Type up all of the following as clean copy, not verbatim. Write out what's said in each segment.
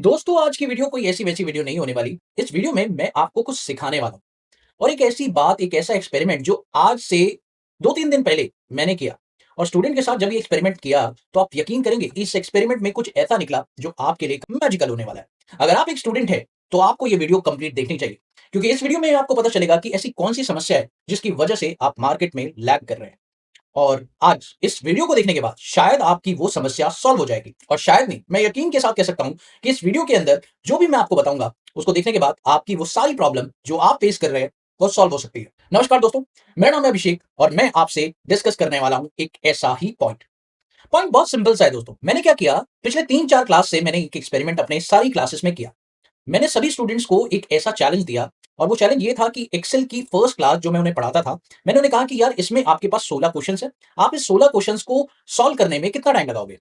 दोस्तों आज की वीडियो कोई ऐसी वैसी वीडियो नहीं होने वाली। इस वीडियो में मैं आपको कुछ सिखाने वाला हूँ और एक ऐसी बात, एक ऐसा एक्सपेरिमेंट जो आज से 2-3 दिन पहले मैंने किया और स्टूडेंट के साथ जब ये एक्सपेरिमेंट किया तो आप यकीन करेंगे इस एक्सपेरिमेंट में कुछ ऐसा निकला जो आपके लिए मैजिकल होने वाला है। अगर आप एक स्टूडेंट हैं तो आपको ये वीडियो कंप्लीट देखनी चाहिए क्योंकि इस वीडियो में आपको पता चलेगा कि ऐसी कौन सी समस्या है जिसकी वजह से आप मार्केट में लैग कर रहे हैं। और आज इस वीडियो को देखने के बाद शायद आपकी वो समस्या सॉल्व हो जाएगी और शायद नहीं, मैं यकीन के साथ कह सकता हूं कि इस वीडियो के अंदर जो भी मैं आपको बताऊंगा उसको देखने के बाद आपकी वो सारी प्रॉब्लम जो आप फेस कर रहे हैं वो सॉल्व हो सकती है। नमस्कार दोस्तों, मेरा नाम है अभिषेक और मैं आपसे डिस्कस करने वाला हूं एक ऐसा ही पॉइंट। पॉइंट बहुत सिंपल सा है दोस्तों। मैंने क्या किया, पिछले 3-4 क्लास से मैंने एक एक्सपेरिमेंट अपने सारी क्लासेस में किया। मैंने सभी स्टूडेंट्स को एक ऐसा चैलेंज दिया और वो चैलेंज ये था कि एक्सेल की फर्स्ट क्लास जो मैं उन्हें पढ़ाता था, मैंने उन्हें कहा कि यार इसमें आपके पास 16 क्वेश्चंस हैं, आप इस 16 क्वेश्चंस को सॉल्व करने में कितना टाइम लगाओगे?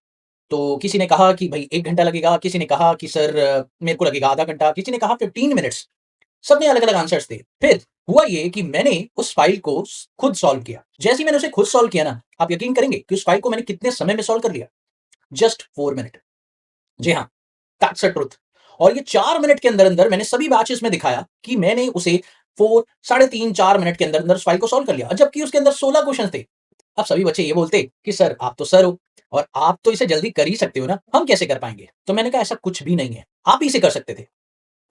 तो किसी ने कहा कि भाई 1 घंटा लगेगा, किसी ने कहा कि सर मेरे को लगेगा आधा घंटा, किसी ने कहा 15 मिनट्स। सबने अलग-अलग आंसर्स थे। फिर हुआ ये कि मैंने उस फाइल को खुद सॉल्व किया। जैसे ही मैंने उसे खुद सॉल्व किया ना, आप यकीन करेंगे कि उस फाइल को मैंने कितने समय में सॉल्व कर लिया? Just 4 minute. जी हाँ, दैट्स अ ट्रुथ। और ये 4 मिनट के अंदर-अंदर मैंने सभी बैचेस में दिखाया कि मैंने उसे 4 साढ़े 3-4 मिनट के अंदर-अंदर उस फाइल को सॉल्व कर लिया, जबकि उसके अंदर 16 क्वेश्चन थे। अब सभी बच्चे ये बोलते कि सर आप तो सर हो और आप तो इसे जल्दी कर ही सकते हो ना, हम कैसे कर पाएँगे? तो मैंने कहा ऐसा कुछ भी नहीं है, आप ही इसे कर सकते थे।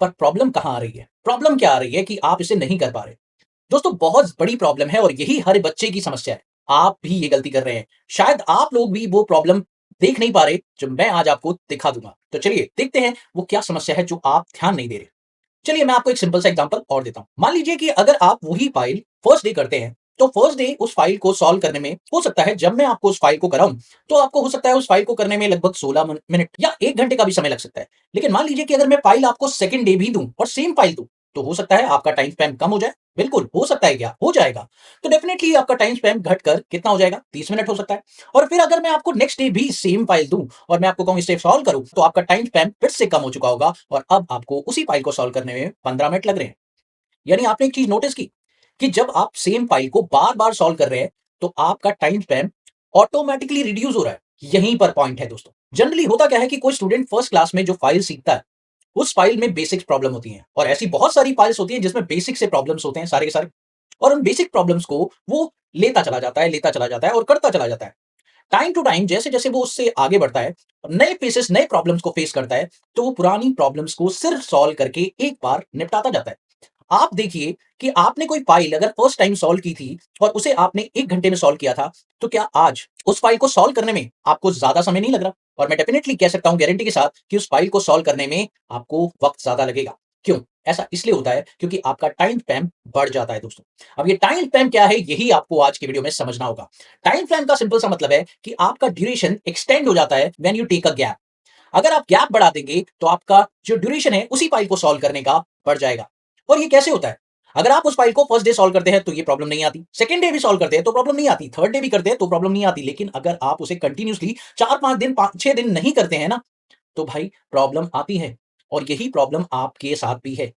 पर प्रॉब्लम कहाँ आ रही है? प्रॉब्लम क्या आ रही है कि आप इसे नहीं कर पा रहे। दोस्तों बहुत बड़ी प्रॉब्लम है और यही हर बच्चे की समस्या है। आप भी ये गलती कर रहे हैं। शायद आप लोग भी वो प्रॉब्लम देख नहीं पा रहे जो मैं आज आपको दिखा दूँगा। तो चलिए देखते हैं वो क्या समस्या है जो आप ध्यान नहीं दे रहे। चलिए मैं आपको एक सिंपल सा एग्जांपल और देता हूँ। मान लीजिए कि अगर आप वही फाइल फर्स्ट डे करते हैं, तो फर्स्ट डे उस फाइल को सॉल्व करने में हो सकता है जब मैं आपको उस फाइल को कराऊँ, तो आपको हो सकता है उस फाइल को करने में लगभग 16 मिनट या 1 घंटे का भी समय लग सकता है। लेकिन मान लीजिए कि अगर मैं फाइल आपको सेकंड डे भी दूँ और सेम फाइल दूँ, तो हो सकता है आपका टाइम स्पैन कम हो जाए। बिल्कुल, हो सकता है क्या? हो जाएगा। तो डेफिनिटली आपका टाइम स्पैन घटकर कितना हो जाएगा? 30 मिनट हो सकता है। और फिर अगर मैं आपको नेक्स्ट डे भी सेम फाइल दूँ और मैं आपको कहूँ इसे सॉल्व करो, तो आपका टाइम स्पैन फिर से कम हो चुका होगा और अब आपको उसी फाइल को सॉल्व करने में 15 मिनट लग रहे हैं। यानी आपने एक चीज नोटिस की कि जब आप सेम फाइल को बार-बार सॉल्व कर रहे हैं, तो आपका टाइम स्पैन ऑटोमैटिकली रिड्यूस हो रहा है। यहीं पर पॉइंट है दोस्तों। जनरली होता क्या है कि कोई स्टूडेंट फर्स्ट क्लास में जो फाइल सीखता है, उस फाइल में बेसिक्स प्रॉब्लम होती हैं और ऐसी बहुत सारी फाइल्स होती हैं जिसमें बेसिक से प्रॉब्लम्स होते हैं सारे के सारे। और उन बेसिक प्रॉब्लम्स को वो लेता चला जाता है और करता चला जाता है। टाइम टू टाइम जैसे-जैसे वो उससे आगे बढ़ता है, नए फेसेस, नए प्रॉब्लम्स को फेस करता है, तो वो पुरानी प्रॉब्लम्स को सिर्फ सॉल्व करके एक बार निपटाता जाता है। आप देखिए कि आपने कोई फाइल अगर फर्स्ट टाइम सॉल्व की थी और उसे आपने 1 घंटे में सॉल्व किया था, तो क्या आज उस फाइल को सॉल्व करने में आपको ज़्यादा समय नहीं लग रहा? और मैं डेफिनिटली कह सकता हूँ गारंटी के साथ कि उस फाइल को सॉल्व करने में आपको वक़्त ज़्यादा लगेगा। क्यों? ऐसा इसलिए होता है क्योंकि आपका टाइम स्पैन बढ़ जाता है दोस्तों। अब ये टाइम स्पैन क्या है, यही आपको आज की वीडियो में समझना होगा। टाइम स्पैन का सिंपल सा मतलब है कि आपका ड्यूरेशन एक्सटेंड हो जाता है when you take a gap. अगर आप गैप बढ़ा देंगे, तो आपका जो ड्यूरेशन है उसी फाइल को सॉल्व करने का बढ़ जाएगा। और ये कैसे होता है? अगर आप उस फाइल को फर्स्ट डे सॉल्व करते हैं तो ये प्रॉब्लम नहीं आती, सेकंड डे भी सॉल्व करते हैं तो प्रॉब्लम नहीं आती, थर्ड डे भी करते हैं तो प्रॉब्लम नहीं आती। लेकिन अगर आप उसे कंटिन्यूअसली 4-5 दिन, 5-6 दिन नहीं करते हैं ना, तो भाई प्रॉब्लम आती है। और यही प्रॉब्लम आपके साथ भी है।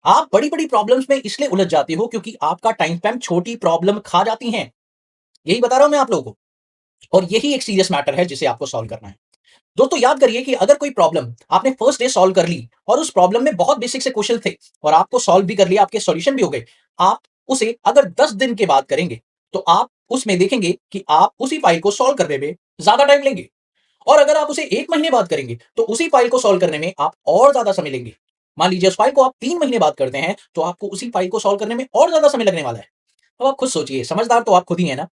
आप बड़ी-बड़ी प्रॉब्लम्स में इसलिए उलझ जाते हो क्योंकि आपका टाइम स्पैन छोटी प्रॉब्लम खा जाती हैं। यही बता रहा हूं मैं आप लोगों को। और यही एक सीरियस मैटर है जिसे आपको सॉल्व करना है। दोस्तों याद करिए कि अगर कोई प्रॉब्लम आपने फर्स्ट डे सॉल्व कर ली और उस प्रॉब्लम में बहुत बेसिक से क्वेश्चन थे और आपको सॉल्व भी कर लिया, आपके सॉल्यूशन भी हो गए, आप उसे अगर 10 दिन के बाद करेंगे, तो आप उसमें देखेंगे कि आप उसी फाइल को सॉल्व करने में ज्यादा टाइम लेंगे। और अगर आप उसे 1 महीने बाद करेंगे, तो उसी फाइल को सॉल्व करने में आप और ज्यादा समय लेंगे। मान लीजिए उस फाइल को आप 3 महीने बाद करते हैं, तो आपको उसी फाइल को सॉल्व करने में और ज्यादा समय लगने वाला है। अब आप खुद सोचिए, समझदार तो आप खुद ही है ना,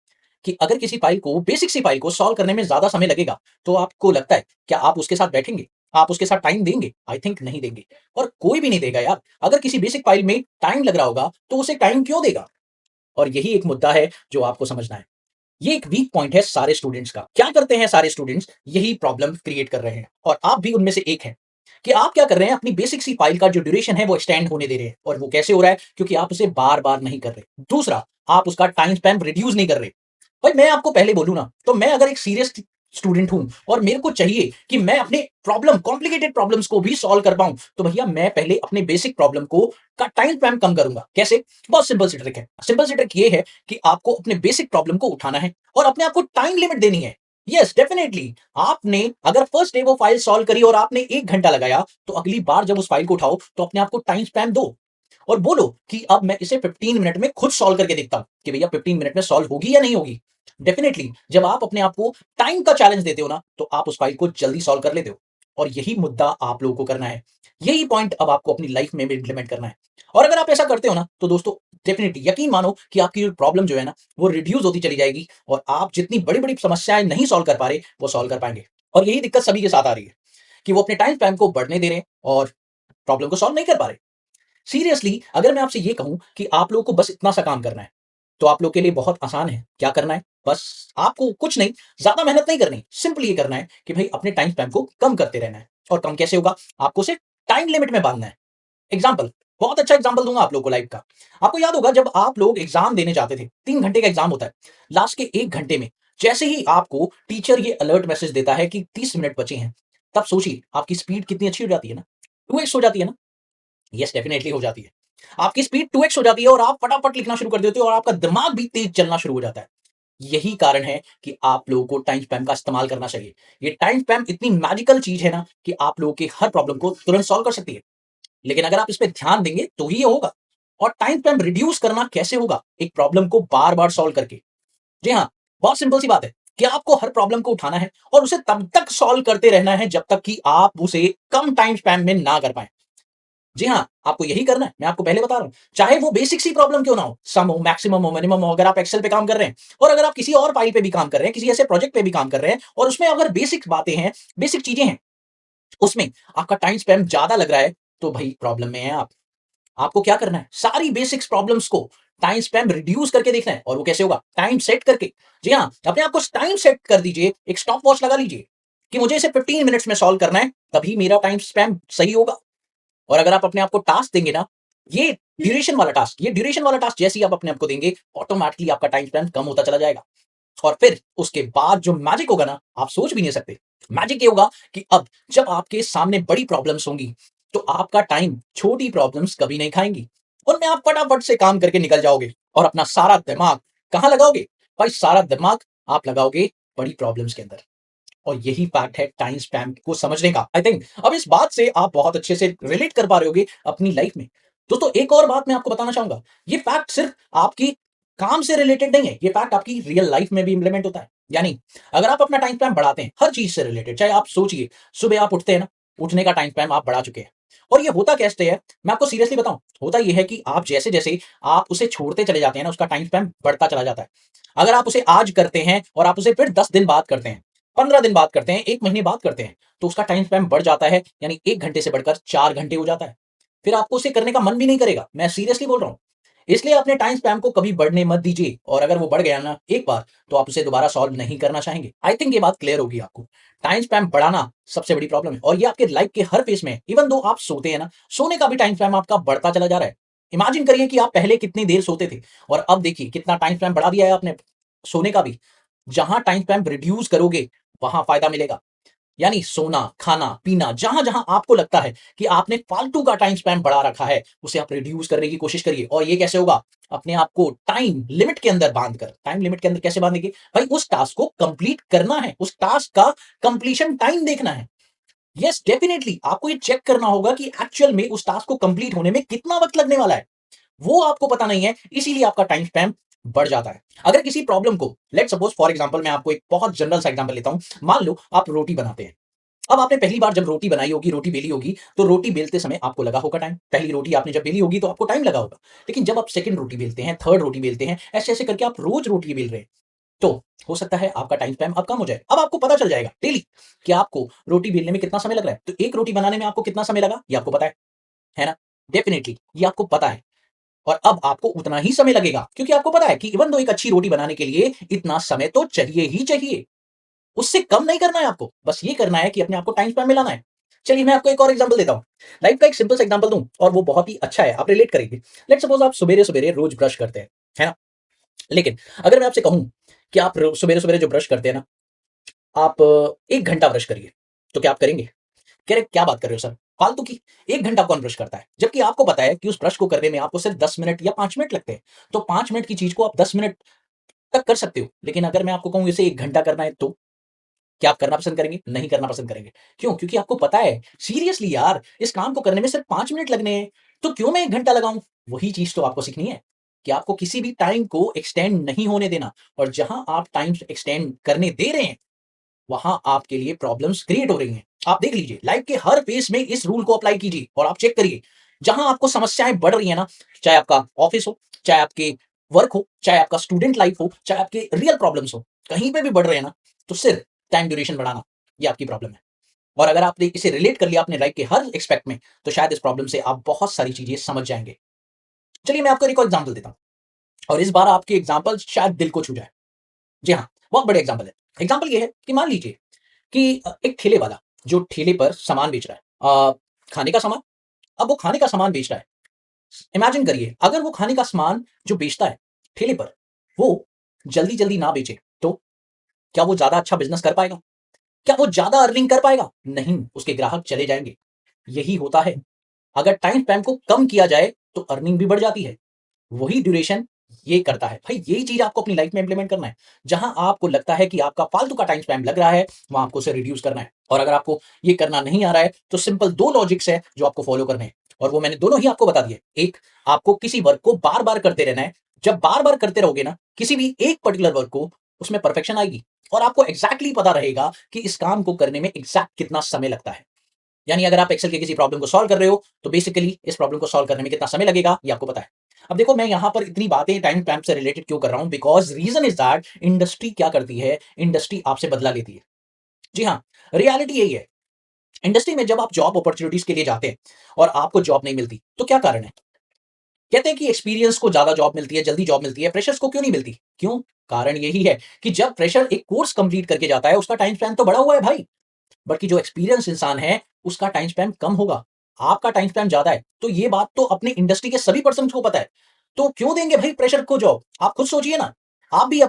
कि अगर किसी फाइल को, बेसिक सी फाइल को सॉल्व करने में ज़्यादा समय लगेगा, तो आपको लगता है क्या आप उसके साथ बैठेंगे? आप उसके साथ टाइम देंगे? आई थिंक नहीं देंगे। और कोई भी नहीं देगा यार। अगर किसी बेसिक फाइल में टाइम लग रहा होगा, तो उसे टाइम क्यों देगा? और यही एक मुद्दा है जो आपको समझना है। ये एक वीक पॉइंट है सारे स्टूडेंट्स का। क्या करते हैं सारे स्टूडेंट्स? यही प्रॉब्लम क्रिएट कर रहे हैं और आप भी उनमें से एक हैं, कि आप क्या कर रहे हैं, अपनी बेसिक सी फाइल का जो ड्यूरेशन है वो एक्सटेंड होने दे रहे हैं। और वो कैसे हो रहा है? क्योंकि आप उसे बार-बार नहीं कर रहे। दूसरा, आप उसका टाइम स्पैन रिड्यूस नहीं कर रहे। भाई मैं आपको पहले बोलूँ ना, तो मैं अगर एक सीरियस स्टूडेंट हूँ और मेरे को चाहिए कि मैं अपने प्रॉब्लम, कॉम्प्लिकेटेड प्रॉब्लम्स को भी सॉल्व कर पाऊँ, तो भैया मैं पहले अपने बेसिक प्रॉब्लम को का टाइम स्पैन कम करूँगा। कैसे? बहुत सिंपल सी ट्रिक है। सिंपल सी ट्रिक ये है कि आपको अपने बेसिक प्रॉब्लम को उठाना है और अपने आप को टाइम लिमिट देनी है। Yes, definitely. आपने अगर फर्स्ट डे वो फाइल सॉल्व करी और आपने 1 घंटा लगाया, तो अगली बार जब उस फाइल को उठाओ, तो अपने आप को टाइम स्पैम दो और बोलो कि अब मैं इसे 15 मिनट में खुद सॉल्व करके देखता हूं कि भैया 15 मिनट में सॉल्व होगी या नहीं होगी। डेफिनेटली जब आप अपने आप को टाइम का चैलेंज देते हो ना, तो आप उस फाइल को जल्दी सॉल्व कर लेते हो। और यही मुद्दा आप लोगों को करना है। यही पॉइंट अब आपको अपनी लाइफ में भी इंप्लीमेंट करना है। और अगर आप ऐसा करते हो ना, तो दोस्तों डेफिनेटली यकीन मानो कि आपकी प्रॉब्लम जो है ना, वो रिड्यूस होती चली जाएगी और आप जितनी बड़ी-बड़ी समस्याएं नहीं सॉल्व कर पा रहे, वो सॉल्व कर पाएंगे। और यही दिक्कत सभी के साथ आ रही है कि वो अपने टाइम स्पैम को बढ़ने दे रहे हैं और प्रॉब्लम को सॉल्व नहीं कर पा रहे। सीरियसली अगर मैं आपसे ये कहूं कि आप लोगों को बस इतना सा काम करना है, तो आप लोग के लिए बहुत आसान है। क्या करना है? बस आपको कुछ नहीं, ज्यादा मेहनत नहीं करनी। सिंपल ये करना है कि भाई अपने टाइम स्पैम को कम करते रहना है। और कम कैसे होगा? आपको सिर्फ टाइम लिमिट में बांधना है। एग्जाम्पल, बहुत अच्छा एग्जाम्पल दूंगा आप लोग को लाइफ का। आपको याद होगा जब आप लोग एग्जाम देने जाते थे, 3 घंटे का एग्जाम होता है। लास्ट के 1 घंटे में जैसे ही आपको टीचर ये अलर्ट मैसेज देता है कि 30 मिनट बचे हैं, तब सोचिए आपकी स्पीड कितनी अच्छी हो जाती है ना। 2x हो जाती है ना। यस, डेफिनेटली हो जाती है। आपकी स्पीड 2x हो जाती है और आप फटाफट लिखना शुरू कर देते हो और आपका दिमाग भी तेज चलना शुरू हो जाता है। यही कारण है कि आप लोगों को टाइम स्पैम का इस्तेमाल करना चाहिए। ये टाइम स्पैम इतनी मैजिकल चीज है ना कि आप लोगों की हर प्रॉब्लम को तुरंत सॉल्व कर सकती है। लेकिन अगर आप इस पे ध्यान देंगे तो ही ये होगा। और टाइम स्पैम रिड्यूस करना कैसे होगा? एक प्रॉब्लम को बार-बार सॉल्व करके। जी हाँ, बहुत सिंपल सी बात है कि आपको हर प्रॉब्लम को उठाना है और उसे तब तक सॉल्व करते रहना है जब तक कि आप उसे कम टाइम स्पैम में ना कर पाएँ। जी हाँ, आपको यही करना है, मैं आपको पहले बता रहा हूँ। चाहे वो बेसिक सी प्रॉब्लम क्यों ना हो, सम हो, मैक्सिमम हो, मिनिमम हो, अगर आप एक्सेल पे काम कर रहे हैं और अगर आप किसी और फाइल पे भी काम कर रहे हैं, किसी ऐसे प्रोजेक्ट पे भी काम कर रहे हैं और उसमें अगर बेसिक बातें हैं, बेसिक चीजें हैं, उसमें आपका टाइम स्पैम ज़्यादा लग रहा है, तो भई प्रॉब्लम में हैं आप। आपको क्या करना है? सारी बेसिक्स प्रॉब्लम्स को टाइम स्पैम रिड्यूस करके देखना है। और वो कैसे होगा? टाइम सेट करके। जी हाँ, अपने आप को टाइम सेट कर दीजिए, एक स्टॉप वॉच लगा लीजिए कि मुझे इसे 15 मिनट्स में सॉल्व करना है, तभी मेरा टाइम स्पैम सही होगा। और अगर आप अपने आप को टास्क देंगे ना, ये ड्यूरेशन वाला टास्क जैसे ही आप अपने आप को देंगे, ऑटोमैटिकली आपका टाइम स्पैम कम होता चला जाएगा। और फिर उसके बाद जो मैजिक होगा ना, आप सोच भी नहीं सकते। मैजिक ये होगा कि अब जब आपके सामने बड़ी प्रॉब्लम्स होंगी, तो आपका टाइम छोटी प्रॉब्लम्स कभी नहीं खाएँगी। उनमें आप फटाफट से काम करके निकल जाओगे और अपना सारा दिमाग कहाँ लगाओगे? भाई सारा दिमाग आप लगाओगे बड़ी प्रॉब्लम्स के अंदर। और यही फैक्ट है टाइम स्पैम को समझने का। आई थिंक अब इस बात से आप बहुत अच्छे से रिलेट कर पा रहे होगे अपनी लाइफ में। दोस्तों एक और बात मैं आपको बताना चाहूंगा, ये फैक्ट सिर्फ आपकी काम से रिलेटेड नहीं है, ये फैक्ट आपकी रियल लाइफ में भी इंप्लीमेंट होता है। यानी अगर आप अपना टाइम स्पैम बढ़ाते हैं हर चीज से रिलेटेड, चाहे आप सोचिए सुबह आप उठते हैं ना, उठने का टाइम स्पैम आप बढ़ा चुके हैं। और ये होता कैसे है, मैं आपको सीरियसली बताऊं, होता ये है कि आप जैसे जैसे आप उसे छोड़ते चले जाते हैं ना, उसका टाइम स्पैम बढ़ता चला जाता है। अगर आप उसे आज करते हैं और आप उसे फिर 10 दिन बाद करते हैं, 15 दिन बाद करते हैं, 1 महीने बाद करते हैं, तो उसका टाइम स्पैम बढ़ जाता है, यानी 1 घंटे से बढ़कर 4 घंटे हो जाता है। फिर आपको उसे करने का मन भी नहीं करेगा, मैं सीरियसली बोल रहा हूँ। इसलिए अपने टाइम स्पैम को कभी बढ़ने मत दीजिए और अगर वो बढ़ गया ना एक बार, तो आप उसे दोबारा सॉल्व नहीं करना चाहेंगे। आई थिंक ये बात क्लियर होगी आपको। टाइम स्पैम बढ़ाना सबसे बड़ी प्रॉब्लम है और ये आपके लाइफ के हर फेस में है। इवन दो आप सोते हैं ना, सोने का भी टाइम स्पैम आपका बढ़ता चला जा रहा है। इमेजिन करिए कि आप पहले कितनी देर सोते थे और अब देखिए कितना टाइम स्पैम बढ़ा दिया है आपने सोने का भी। जहाँ टाइम स्पैम रिड्यूस करोगे, वहाँ फ़ायदा मिलेगा। यानी सोना, खाना-पीना, जहाँ-जहाँ आपको लगता है कि आपने फालतू का टाइम स्पैम बढ़ा रखा है, उसे आप रिड्यूस करने की कोशिश करिए। और ये कैसे होगा? अपने आप को टाइम लिमिट के अंदर बाँध कर। टाइम लिमिट के अंदर कैसे बाँधेंगे? भाई उस टास्क को कंप्लीट करना है, उस टास्क का कंप्लीशन टाइम देखना है। येस, डेफिनिटली आपको ये चेक करना होगा कि एक्चुअल में उस टास्क को कंप्लीट होने में कितना वक़्त लगने वाला है। वो आपको पता नहीं है, इसीलिए आपका टाइम स्पैम बढ़ जाता है। अगर किसी प्रॉब्लम को लेट्स सपोज़ फॉर एग्ज़ाम्पल मैं आपको एक बहुत जनरल सा एग्ज़ाम्पल लेता हूँ। मान लो आप रोटी बनाते हैं। अब आपने पहली बार जब रोटी बनाई होगी, रोटी बेली होगी, तो रोटी बेलते समय आपको लगा होगा टाइम। पहली रोटी आपने जब बेली होगी तो आपको टाइम लगा होगा। लेकिन जब आप सेकंड रोटी बेलते हैं, थर्ड रोटी बेलते हैं, ऐसे-ऐसे करके आप रोज़ रोटी बेल रहे हैं, तो हो सकता है आपका टाइम स्पैम अब कम हो जाए। अब आपको पता चल जाएगा डेली कि आपको रोटी बेलने में कितना समय लग रहा है। तो एक रोटी बनाने में आपको कितना समय लगा, ये आपको पता है ना? डेफिनिटली ये आपको पता है। और अब आपको उतना ही समय लगेगा क्योंकि आपको पता है कि इवन दो एक अच्छी रोटी बनाने के लिए इतना समय तो चाहिए ही चाहिए। उससे कम नहीं करना है आपको, बस ये करना है कि अपने आप को टाइम स्पैन में लाना है। चलिए मैं आपको एक और एग्जांपल देता हूँ। लाइफ का एक सिंपल सा एग्जांपल दूँ और वो बहुत ही अच्छा है, आप रिलेट करेंगे। लेट्स सपोज़ आप सवेरे-सवेरे रोज़ ब्रश करते हैं, है ना? लेकिन अगर मैं आपसे कहूँ कि आप रो सवेरे-सवेरे जो ब्रश करते हैं ना, आप 1 घंटा ब्रश करिए, तो क्या आप करेंगे? कह रहे क्या बात कर रहे हो सर? फालतू की, 1 घंटा कौन ब्रश करता है? जबकि आपको पता है कि उस ब्रश को करने में आपको सिर्फ 10 मिनट या 5 मिनट लगते हैं। तो 5 मिनट की चीज़ को आप 10 मिनट तक कर सकते हो। लेकिन अगर मैं आपको कहूँ इसे 1 घंटा करना है तो? क्या आप करना पसंद करेंगे? नहीं करना पसंद करेंगे। क्यों? क्योंकि आपको पता है सीरियसली यार इस काम को करने में सिर्फ 5 मिनट लगने हैं, तो क्यों मैं 1 घंटा लगाऊँ? वही चीज़ तो आपको सीखनी है कि आपको किसी भी टाइम को एक्सटेंड नहीं होने देना और जहाँ आप टाइम एक्सटेंड करने दे रहे हैं, वहाँ आपके लिए प्रॉब्लम्स क्रिएट हो रही हैं। आप देख लीजिए लाइफ के हर फेस में इस रूल को अप्लाई कीजिए और आप चेक करिए, जहाँ आपको समस्याएँ बढ़ रही हैं ना, चाहे आपका ऑफिस हो, चाहे आपके वर्क हो, चाहे आपका स्टूडेंट लाइफ हो, चाहे आपके रियल प्रॉब्लम्स हो, कहीं पे भी बढ़ रहे हैं ना, तो सिर्फ टाइम ड्यूरेशन बढ़ाना, ये आपकी प्रॉब्लम है। और अगर आपने इसे रिलेट कर लिया अपने लाइफ के हर एस्पेक्ट में, तो शायद इस प्रॉब्लम से आप बहुत सारी चीज़ें समझ जाएँगे। चलिए मैं आपको एक और एग्ज़ाम्पल देता हूँ और इस बार आपकी एग्ज़ाम्पल शायद दिल को छू जाए। जी हाँ, बहुत बढ़िया एग्ज़ाम्पल है। एग्ज़ाम्पल ये है कि मान लीजिए कि एक ठेले वाला जो ठेले पर सामान बेच रहा है खाने का सामान, अब वो खाने का सामान बेच रहा है। इमेजिन करिए अगर वो खाने का सामान जो बेचता है ठेले पर, वो जल्दी-जल्दी ना बेचे, तो क्या वो ज़्यादा अच्छा बिज़नेस कर पाएगा? क्या वो ज़्यादा अर्निंग कर पाएगा? नहीं, उसके ग्राहक चले जाएँगे। यही होता है, अगर टाइम स्पैन को कम किया जाए, तो अर्निंग भी बढ़ जाती है। वही ड्यूरेशन ये करता है। भाई यही चीज़ आपको अपनी लाइफ में इंप्लीमेंट करना है। जहाँ आपको लगता है कि आपका फालतू का टाइम स्पैम लग रहा है, वहाँ आपको उसे रिड्यूस करना है। और अगर आपको ये करना नहीं आ रहा है, तो सिंपल 2 लॉजिक्स हैं जो आपको फॉलो करने हैं और वो मैंने दोनों ही आपको बता दिए। एक, आपको किसी वर्क को बार-बार करते रहना है। जब बार-बार करते रहोगे ना, किसी भी एक पर्टिकुलर वर्क को, उसमें परफेक्शन आएगी और आपको एग्ज़ैक्टली पता रहेगा कि इस काम को करने में एग्ज़ैक्ट कितना समय लगता है। यानी अगर आप एक्सेल के किसी प्रॉब्लम को सॉल्व कर रहे हो, तो बेसिकली इस प्रॉब्लम को सॉल्व करने में कितना समय लगेगा, ये आपको पता है। अब देखो मैं यहाँ पर इतनी बातें टाइम स्पैम से रिलेटेड क्यों कर रहा हूँ, because reason is that industry क्या करती है, इंडस्ट्री आपसे बदला लेती है। जी हाँ, रियलिटी यही है। इंडस्ट्री में जब आप जॉब अपॉर्च्युनिटीज़ के लिए जाते हैं और आपको जॉब नहीं मिलती, तो क्या कारण है? कहते हैं कि एक्सपीरियंस को ज़्यादा जॉब मिलती है, जल्दी जॉब मिलती है, फ्रेशर्स को क्यों नहीं मिलती? क्यों? कारण यही है कि जब फ्रेशर एक कोर्स कंप्लीट करके जाता है, उसका टाइम स्पैन तो बढ़ा हुआ है भाई। बल्कि जो एक्सपीरियंस इंसान है, उसका टाइम स्पैन कम होगा। आपका टाइम स्पैन ज़्यादा है। तो ये बात तो अपनी इंडस्ट्री के सभी पर्सन्स को पता है। तो क्यों देंगे भाई फ्रेशर को जॉब? आप खुद सोचिए ना। आप भी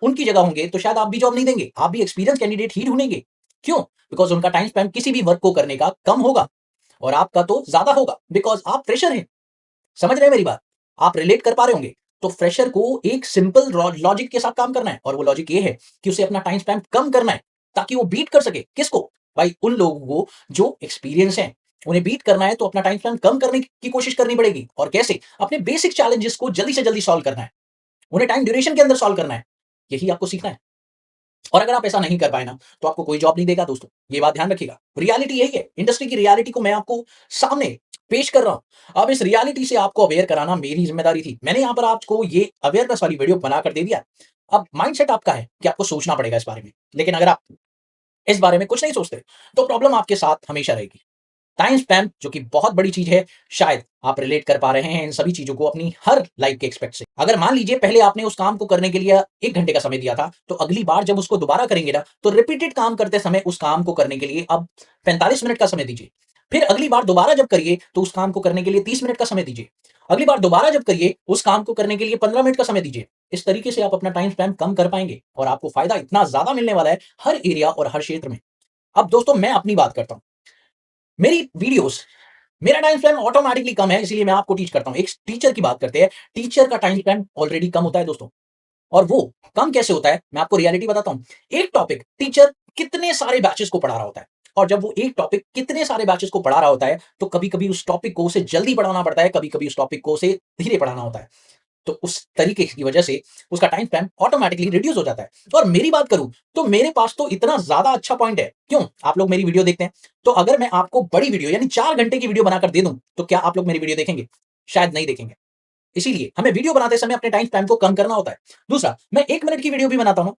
उनकी जगह होंगे तो शायद आप भी जॉब नहीं देंगे। आप भी एक्सपीरियंस कैंडिडेट ही ढूँढेंगे। क्यों? बिकॉज़ उनका टाइम स्पैन किसी भी वर्क को करने का कम होगा और आपका तो ज़्यादा होगा बिकॉज़ आप फ्रेशर हैं। समझ रहे हैं मेरी बात? आप रिलेट कर पा रहे होंगे। तो फ्रेशर को एक सिंपल लॉजिक के साथ काम करना है और वो लॉजिक ये है कि उसे अपना टाइम स्पैन कम करना है ताकि वो बीट कर सके। किसको? भाई उन लोगों को जो एक्सपीरियंस हैं। उन्हें बीट करना है तो अपना टाइम स्पैन कम करने की कोशिश करनी पड़ेगी और कैसे? अपने बेसिक चैलेंजेस को जल्दी से जल्दी सॉल्व करना है। उन्हें टाइम ड्यूरेशन के अंदर सॉल्व करना है। यही आपको सीखना है। और अगर आप ऐसा नहीं कर पाए ना, तो आपको कोई जॉब नहीं देगा दोस्तों, ये बात ध्यान रखिएगा। रियलिटी यही है, इंडस्ट्री की रियलिटी को मैं आपको सामने पेश कर रहा हूँ। अब इस रियलिटी से आपको अवेयर कराना मेरी ज़िम्मेदारी थी। मैंने यहाँ पर आपको ये अवेयरनेस वाली वीडियो बनाकर दे दिया। अब माइंडसेट आपका है कि आपको सोचना पड़ेगा इस बारे में। लेकिन अगर आप इस बारे में कुछ नहीं सोचते, तो प्रॉब्लम आपके साथ हमेशा रहेगी। टाइम स्पैम जो कि बहुत बड़ी चीज़ है, शायद आप रिलेट कर पा रहे हैं इन सभी चीज़ों को अपनी हर लाइफ़ के एस्पेक्ट से। अगर मान लीजिए पहले आपने उस काम को करने के लिए 1 घंटे का समय दिया था, तो अगली बार जब उसको दोबारा करेंगे ना, तो रिपीटेड काम करते समय उस काम को करने के लिए अब 45 मिनट का समय दीजिए। फिर अगली बार दोबारा जब करिए, तो उस काम को करने के लिए 30 मिनट का समय दीजिए। अगली बार दोबारा जब करिए, उस काम को करने के लिए 15 मिनट का समय दीजिए। इस तरीके से आप अपना टाइम स्पैम कम कर पाएँगे और आपको फ़ायदा इतना ज़्यादा मिलने वाला है, हर एरिया और हर क्षेत्र में। अब दोस्तों मैं अपनी बात करता हूँ। मेरी वीडियोज़ मेरा टाइम स्पैन ऑटोमैटिकली कम है, इसीलिए मैं आपको टीच करता हूँ। एक टीचर की बात करते हैं, टीचर का टाइम स्पैन ऑलरेडी कम होता है दोस्तों। और वो कम कैसे होता है, मैं आपको रियलिटी बताता हूँ। एक टॉपिक टीचर कितने सारे बैचेज़ को पढ़ा रहा होता है और जब वो एक टॉपिक कितने सारे बैचेज़ को पढ़ा रहा होता है, तो कभी-कभी उस टॉपिक को उसे जल्दी पढ़ाना पड़ता है, कभी-कभी उस टॉपिक को उसे धीरे पढ़ाना होता है। तो उस तरीके की वजह से उसका टाइम स्पैन ऑटोमैटिकली रिड्यूस हो जाता है। तो और मेरी बात करूँ, तो मेरे पास तो इतना ज़्यादा अच्छा पॉइंट है। क्यों? आप लोग मेरी वीडियो देखते हैं, तो अगर मैं आपको बड़ी वीडियो यानी 4 घंटे की वीडियो बनाकर दे दूँ, तो क्या आप लोग मेरी वीडियो देखेंगे? शायद नहीं देखेंगे। इसीलिए हमें वीडियो बनाते समय अपने टाइम स्पैन को कम करना होता है। दूसरा, मैं 1 मिनट की वीडियो भी बनाता हूँ,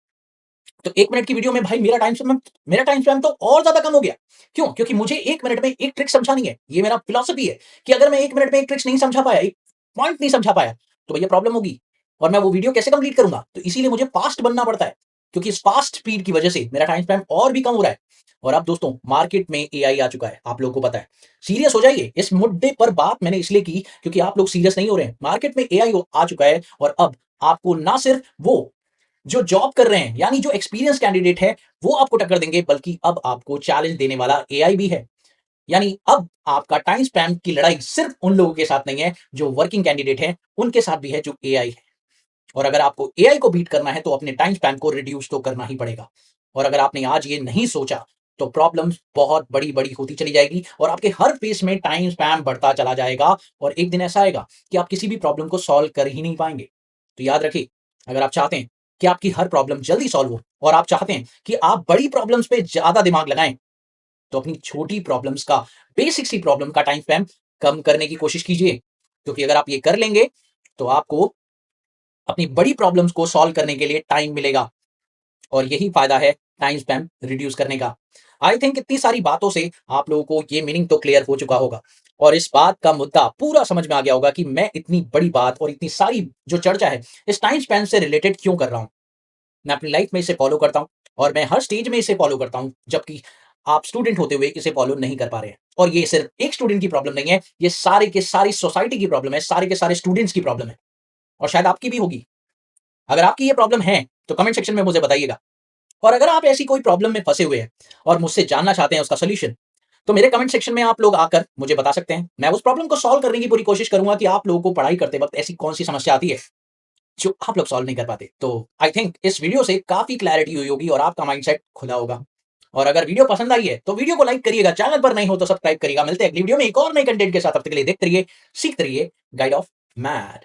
तो 1 मिनट की वीडियो में भाई मेरा टाइम स्पैन तो और ज़्यादा कम हो गया। क्यों? क्योंकि मुझे 1 मिनट में एक ट्रिक समझानी है। ये मेरा फिलॉसफी है कि अगर मैं 1 मिनट में एक ट्रिक्स नहीं समझा पाया, एक पॉइंट नहीं समझा पाया, तो भैया प्रॉब्लम होगी और मैं वो वीडियो कैसे कंप्लीट करूँगा? तो इसीलिए मुझे फ़ास्ट बनना पड़ता है, क्योंकि इस फ़ास्ट स्पीड की वजह से मेरा टाइम स्पैन और भी कम हो रहा है। और अब दोस्तों मार्केट में एआई आ चुका है, आप लोगों को पता है। सीरियस हो जाइए, इस मुद्दे पर बात मैंने इसलिए की क्योंकि आप लोग सीरियस नहीं हो रहे हैं। मार्केट में एआई आ चुका है और अब आपको ना सिर्फ वो जो जॉब कर रहे हैं, यानी जो एक्सपीरियंस कैंडिडेट है, वो आपको टक्कर देंगे, बल्कि अब आपको चैलेंज देने वाला एआई भी है। यानी अब आपका टाइम स्पैम की लड़ाई सिर्फ उन लोगों के साथ नहीं है, जो वर्किंग कैंडिडेट हैं, उनके साथ भी है, जो एआई है। और अगर आपको एआई को बीट करना है, तो अपने टाइम स्पैम को रिड्यूस तो करना ही पड़ेगा। और अगर आपने आज ये नहीं सोचा, तो प्रॉब्लम्स बहुत बड़ी-बड़ी होती चली जाएगी और आपके हर फेस में टाइम स्पैम बढ़ता चला जाएगा और एक दिन ऐसा आएगा कि आप किसी भी प्रॉब्लम को सॉल्व कर ही नहीं पाएँगे। तो याद रखिए, अगर आप चाहते हैं कि आपकी हर प्रॉब्लम जल्दी सॉल्व हो और आप चाहते हैं कि आप बड़ी प्रॉब्लम्स पे ज़्यादा दिमाग लगाएँ, तो अपनी छोटी प्रॉब्लम्स का, बेसिक सी प्रॉब्लम का टाइम स्पैम कम करने की कोशिश कीजिए। क्योंकि अगर आप ये कर लेंगे, तो आपको अपनी बड़ी प्रॉब्लम्स को सॉल्व करने के लिए टाइम मिलेगा और यही फ़ायदा है टाइम स्पैम रिड्यूस करने का। आई थिंक इतनी सारी बातों से आप लोगों को ये मीनिंग तो क्लियर हो चुका होगा और इस बात का मुद्दा पूरा समझ में आ गया होगा कि मैं इतनी बड़ी बात और इतनी सारी जो चर्चा है, इस टाइम स्पैम से रिलेटेड क्यों कर रहा हूँ। मैं अपनी लाइफ में इसे फॉलो करता हूँ और मैं हर स्टेज में इसे फॉलो करता हूँ, जबकि आप स्टूडेंट होते हुए इसे फॉलो नहीं कर पा रहे हैं। और ये सिर्फ एक स्टूडेंट की प्रॉब्लम नहीं है, ये सारे के सारी सोसाइटी की प्रॉब्लम है, सारे के सारे स्टूडेंट्स की प्रॉब्लम है और शायद आपकी भी होगी। अगर आपकी ये प्रॉब्लम है, तो कमेंट सेक्शन में मुझे बताइएगा। और अगर आप ऐसी कोई प्रॉब्लम में फँसे हुए हैं और मुझसे जानना चाहते हैं उसका सॉल्यूशन, तो मेरे कमेंट सेक्शन में आप लोग आकर मुझे बता सकते हैं। मैं उस प्रॉब्लम को सॉल्व करने की पूरी कोशिश करूँगा कि आप लोगों को पढ़ाई करते वक़्त ऐसी कौन-सी समस्या आती है, जो आप लोग सॉल्व नहीं कर पाते। तो आई थिंक इस वीडियो से काफ़ी क्लैरिटी हुई होगी और आपका माइंडसेट खुला होगा। और अगर वीडियो पसंद आई है, तो वीडियो को लाइक करिएगा, चैनल पर नए हो तो सब्सक्राइब करिएगा। मिलते हैं अगली वीडियो में एक और नए कंटेंट के साथ, तब तक के लिए देखते रहिए, सीखते रहिए, गाइड ऑफ मैड।